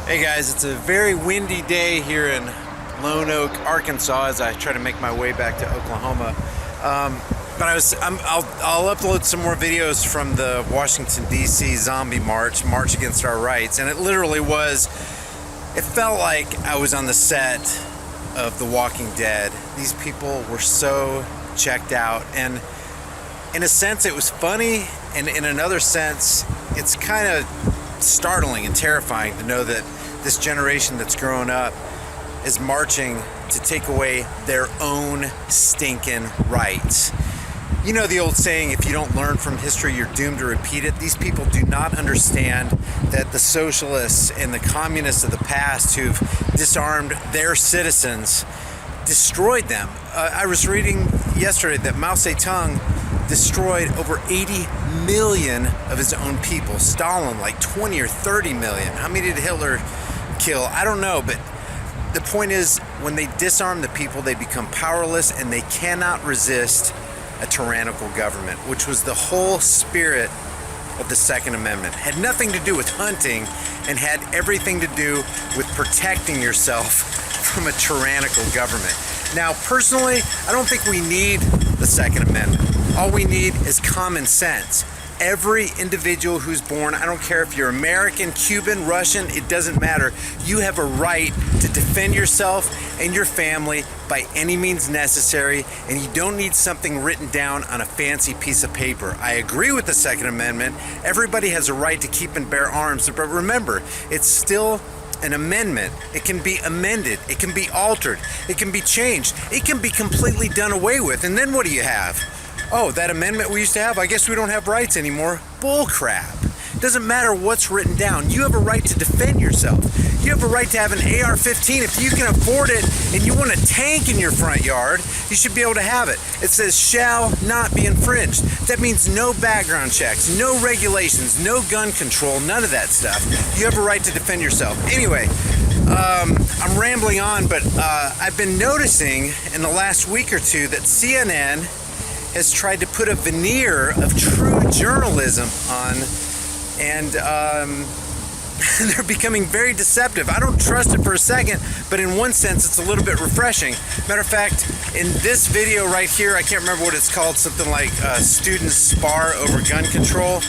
Hey guys, it's a very windy day here in Lone Oak, Arkansas, as I try to make my way back to Oklahoma. But I'll upload some more videos from the Washington D.C. zombie march against our rights, and it literally was. It felt like I was on the set of The Walking Dead. These people were so checked out, and in a sense, it was funny, and in another sense, it's kind of startling and terrifying to know that this generation that's growing up is marching to take away their own stinking rights. You know the old saying, if you don't learn from history, you're doomed to repeat it. These people do not understand that the socialists and the communists of the past who've disarmed their citizens destroyed them. I was reading yesterday that Mao Zedong destroyed over 80 million of his own people. Stalin, like 20 or 30 million. How many did Hitler kill? I don't know, but the point is, when they disarm the people, they become powerless and they cannot resist a tyrannical government, which was the whole spirit of the Second Amendment. Had nothing to do with hunting and had everything to do with protecting yourself from a tyrannical government. Now, personally, I don't think we need the Second Amendment. All we need is common sense. Every individual who's born, I don't care if you're American, Cuban, Russian, it doesn't matter. You have a right to defend yourself and your family by any means necessary, and you don't need something written down on a fancy piece of paper. I agree with the Second Amendment. Everybody has a right to keep and bear arms, but remember, it's still an amendment. It can be amended. It can be altered. It can be changed. It can be completely done away with. And then what do you have? Oh, that amendment we used to have, I guess we don't have rights anymore. Bull crap. It doesn't matter what's written down. You have a right to defend yourself. You have a right to have an AR-15. If you can afford it and you want a tank in your front yard, you should be able to have it. It says shall not be infringed. That means no background checks, no regulations, no gun control, none of that stuff. You have a right to defend yourself. Anyway, I'm rambling on, but I've been noticing in the last week or two that CNN has tried to put a veneer of true journalism on, and they're becoming very deceptive. I don't trust it for a second, but in one sense, it's a little bit refreshing. Matter of fact, in this video right here, I can't remember what it's called, something like students spar over gun control.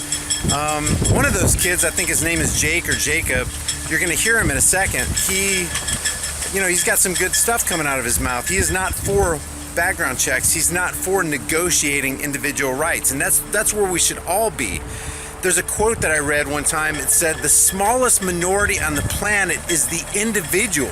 One of those kids, I think his name is Jake or Jacob, you're gonna hear him in a second. He's got some good stuff coming out of his mouth. He is not for background checks. He's not for negotiating individual rights, and that's where we should all be. There's a quote that I read one time. It said, the smallest minority on the planet is the individual.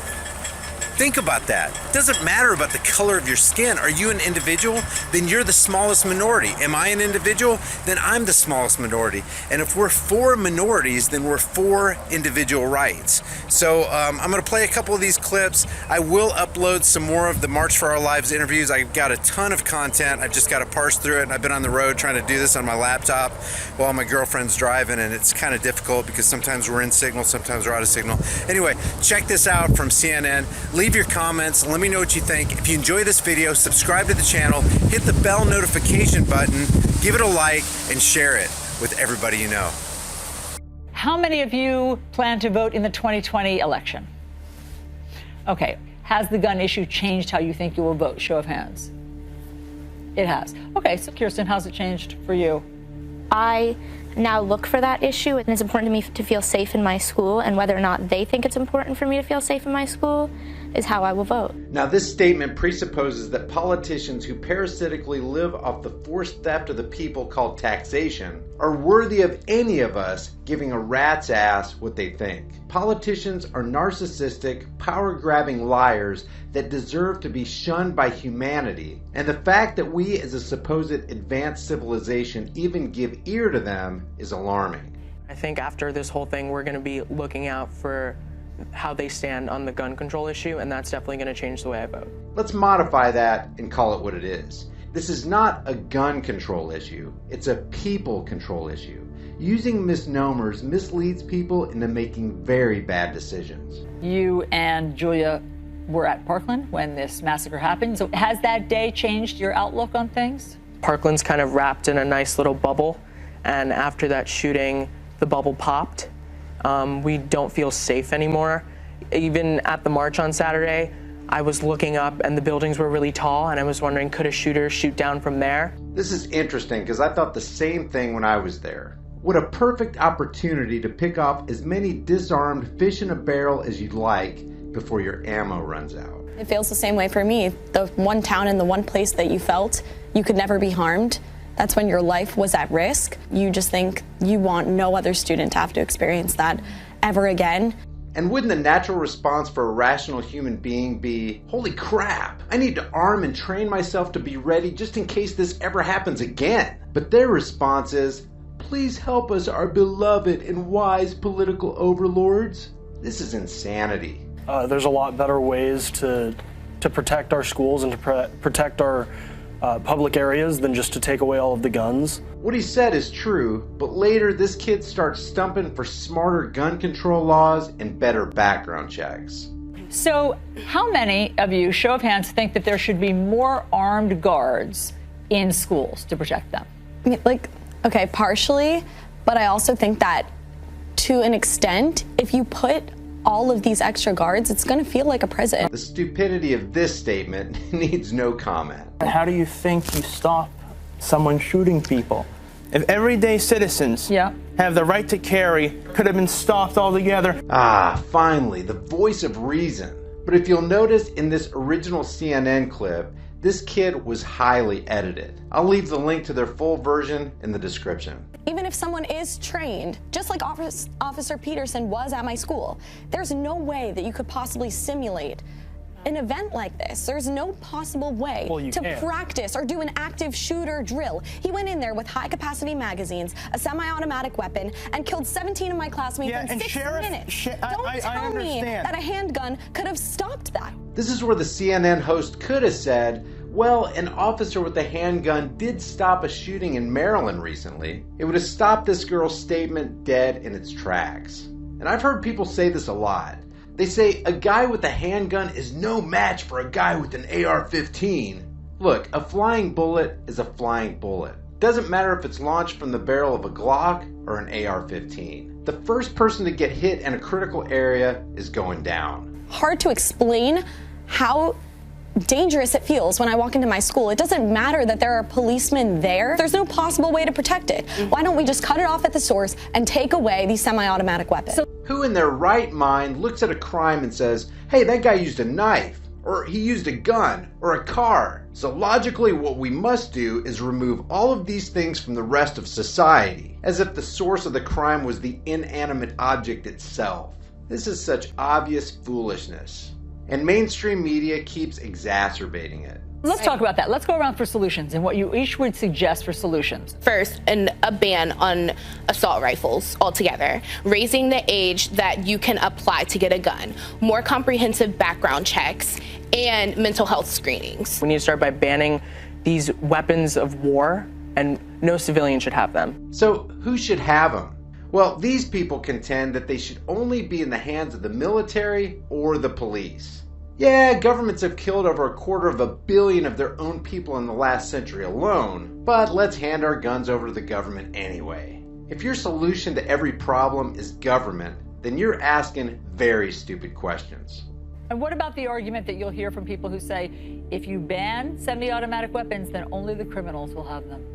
Think about that. It doesn't matter about the color of your skin. Are you an individual? Then you're the smallest minority. Am I an individual? Then I'm the smallest minority. And if we're for minorities, then we're for individual rights. So I'm going to play a couple of these clips. I will upload some more of the March for Our Lives interviews. I've got a ton of content. I've just got to parse through it. And I've been on the road trying to do this on my laptop while my girlfriend's driving, and it's kind of difficult because sometimes we're in signal, sometimes we're out of signal. Anyway, check this out from CNN. Leave your comments and let me know what you think. If you enjoy this video, subscribe to the channel, hit the bell notification button, give it a like, and share it with everybody you know. How many of you plan to vote in the 2020 election? Okay, has the gun issue changed how you think you will vote? Show of hands. It has. Okay, so Kirsten, how's it changed for you? I now look for that issue, and it's important to me to feel safe in my school, and whether or not they think it's important for me to feel safe in my school is how I will vote. Now, this statement presupposes that politicians who parasitically live off the forced theft of the people called taxation are worthy of any of us giving a rat's ass what they think. Politicians are narcissistic, power-grabbing liars that deserve to be shunned by humanity, and the fact that we as a supposed advanced civilization even give ear to them is alarming. I think after this whole thing, we're going to be looking out for how they stand on the gun control issue, and that's definitely going to change the way I vote. Let's modify that and call it what it is. This is not a gun control issue, it's a people control issue. Using misnomers misleads people into making very bad decisions. You and Julia were at Parkland when this massacre happened. So has that day changed your outlook on things? Parkland's kind of wrapped in a nice little bubble, and after that shooting, the bubble popped. We don't feel safe anymore. Even at the march on Saturday, I was looking up and the buildings were really tall, and I was wondering, could a shooter shoot down from there? This is interesting because I thought the same thing when I was there. What a perfect opportunity to pick off as many disarmed fish in a barrel as you'd like before your ammo runs out. It feels the same way for me. The one town and the one place that you felt you could never be harmed, that's when your life was at risk. You just think you want no other student to have to experience that ever again. And wouldn't the natural response for a rational human being be, holy crap, I need to arm and train myself to be ready just in case this ever happens again? But their response is, please help us, our beloved and wise political overlords. This is insanity. There's a lot better ways to protect our schools and to protect our public areas than just to take away all of the guns. What he said is true, but later this kid starts stumping for smarter gun control laws and better background checks. So how many of you, show of hands, think that there should be more armed guards in schools to protect them? I mean, like, okay, partially, but I also think that to an extent, if you put all of these extra guards, it's going to feel like a prison. The stupidity of this statement needs no comment. How do you think you stop someone shooting people? If everyday citizens have the right to carry, could have been stopped altogether. Ah, finally, the voice of reason. But if you'll notice in this original CNN clip, this kid was highly edited. I'll leave the link to their full version in the description. Even if someone is trained, just like Officer Peterson was at my school, there's no way that you could possibly simulate an event like this. There's no possible way to practice or do an active shooter drill. He went in there with high-capacity magazines, a semi-automatic weapon, and killed 17 of my classmates in 6 minutes. Don't tell me that a handgun could have stopped that. This is where the CNN host could have said, well, an officer with a handgun did stop a shooting in Maryland recently. It would have stopped this girl's statement dead in its tracks. And I've heard people say this a lot. They say a guy with a handgun is no match for a guy with an AR-15. Look, a flying bullet is a flying bullet. Doesn't matter if it's launched from the barrel of a Glock or an AR-15. The first person to get hit in a critical area is going down. Hard to explain how dangerous it feels when I walk into my school. It doesn't matter that there are policemen there. There's no possible way to protect it. Why don't we just cut it off at the source and take away these semi-automatic weapons? Who in their right mind looks at a crime and says, hey, that guy used a knife, or he used a gun, or a car? So logically, what we must do is remove all of these things from the rest of society, as if the source of the crime was the inanimate object itself. This is such obvious foolishness. And mainstream media keeps exacerbating it. Let's talk about that. Let's go around for solutions and what you each would suggest for solutions. First, a ban on assault rifles altogether, raising the age that you can apply to get a gun, more comprehensive background checks, and mental health screenings. We need to start by banning these weapons of war, and no civilian should have them. So who should have them? Well, these people contend that they should only be in the hands of the military or the police. Yeah, governments have killed over 250 million of their own people in the last century alone, but let's hand our guns over to the government anyway. If your solution to every problem is government, then you're asking very stupid questions. And what about the argument that you'll hear from people who say, if you ban semi-automatic weapons, then only the criminals will have them?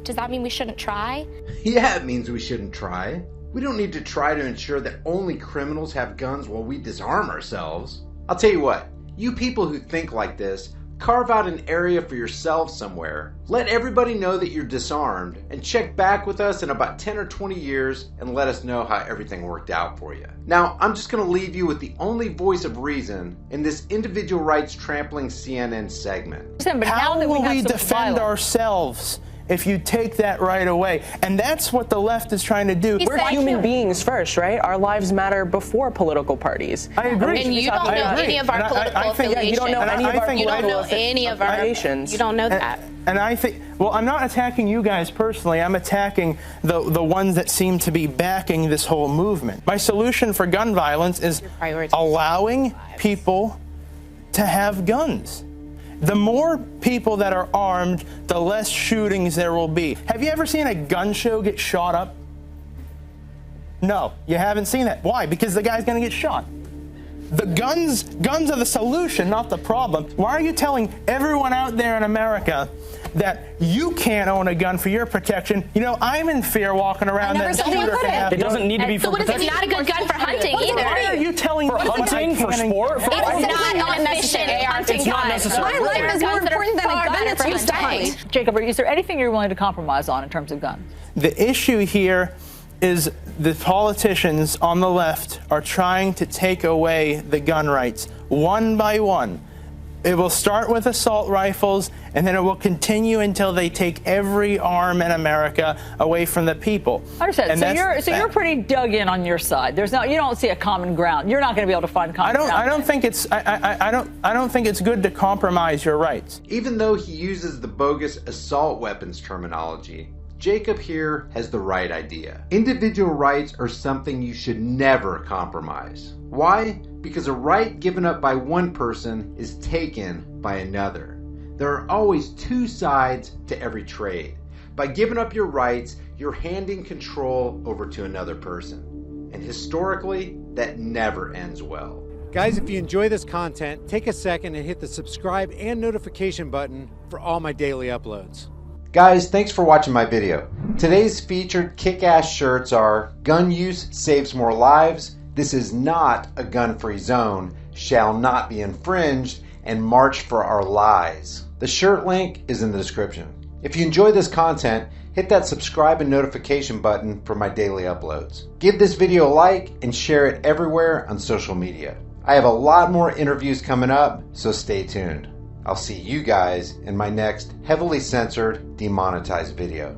Does that mean we shouldn't try? Yeah, it means we shouldn't try. We don't need to try to ensure that only criminals have guns while we disarm ourselves. I'll tell you what, you people who think like this, carve out an area for yourselves somewhere, let everybody know that you're disarmed, and check back with us in about 10 or 20 years and let us know how everything worked out for you. Now, I'm just going to leave you with the only voice of reason in this individual rights trampling CNN segment. How will we defend ourselves if you take that right away? And that's what the left is trying to do. We're human beings first, right? Our lives matter before political parties. I agree. And you don't know any of our political affiliations. You don't know any of our You don't know any of our affiliations. You don't know that. And I think, well, I'm not attacking you guys personally. I'm attacking the ones that seem to be backing this whole movement. My solution for gun violence is allowing people to have guns. The more people that are armed, the less shootings there will be. Have you ever seen a gun show get shot up? No, you haven't seen that. Why? Because the guy's going to get shot. The guns are the solution, not the problem. Why are you telling everyone out there in America that you can't own a gun for your protection? You know, I'm in fear walking around that shooter can have. It doesn't need to be for protection. It's not a good gun for hunting either. Why are you telling For me what I hunting, for can and sport, for It's not efficient hunting It's not gun. necessary. My life is more important than a gun that's used to hunt. Jacob, is there anything you're willing to compromise on in terms of guns? The issue here is the politicians on the left are trying to take away the gun rights one by one. It will start with assault rifles, and then it will continue until they take every arm in America away from the people. I understand. So you're pretty dug in on your side. You don't see a common ground. You're not going to be able to find common ground. I don't think it's good to compromise your rights. Even though he uses the bogus assault weapons terminology, Jacob here has the right idea. Individual rights are something you should never compromise. Why? Because a right given up by one person is taken by another. There are always two sides to every trade. By giving up your rights, you're handing control over to another person. And historically, that never ends well. Guys, if you enjoy this content, take a second and hit the subscribe and notification button for all my daily uploads. Guys, thanks for watching my video. Today's featured kick-ass shirts are "Gun use saves more lives," "This is not a gun-free zone," "Shall not be infringed," and "March for our lies." The shirt link is in the description. If you enjoy this content, hit that subscribe and notification button for my daily uploads. Give this video a like and share it everywhere on social media. I have a lot more interviews coming up, so stay tuned. I'll see you guys in my next heavily censored, demonetized video.